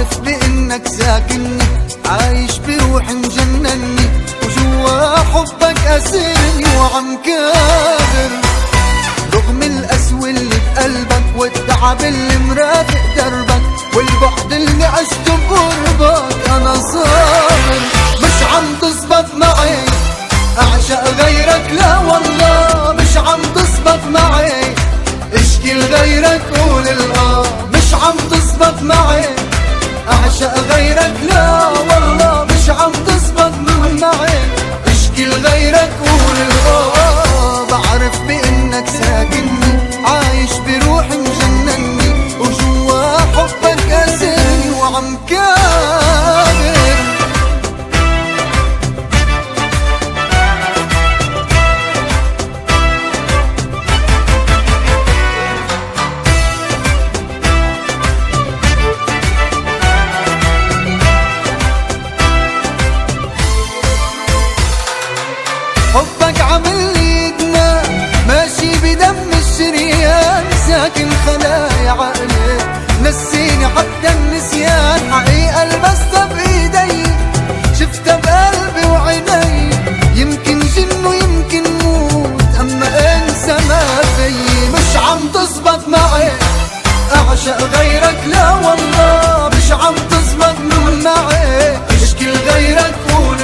بعرف بإنك ساكنني، عايش بروحي مجنني، وجوا حبك أسرني وعم كابر. رغم القسوة اللي بقلبك والتعب اللي مرافق دربك والبعد اللي عشته بقربك، أنا صابر مش عم تزبط معي أعشق غيرك، لا والله مش عم تزبط معي اشكي لغيرك قول مش عم تزبط معي أعشق غيرك، لا والله مش عم تزبط معي اشكي لغيرك قول بعرف بإنك ساكنني، عايش بروحي مجنني، وجوا حبك أسرني وعم كابر. حبك عامل لي دماء ماشي بدم الشريان، ساكن خلايا عقلي نسيني حتى النسيان، حقيقة لمستها بإيدي شفتها بقلبي وعيني، يمكن جن ويمكن موت أما انسى ما فيي. مش عم تزبط معي أعشق غيرك، لا والله مش عم تزبط معي اشكي لغيرك قول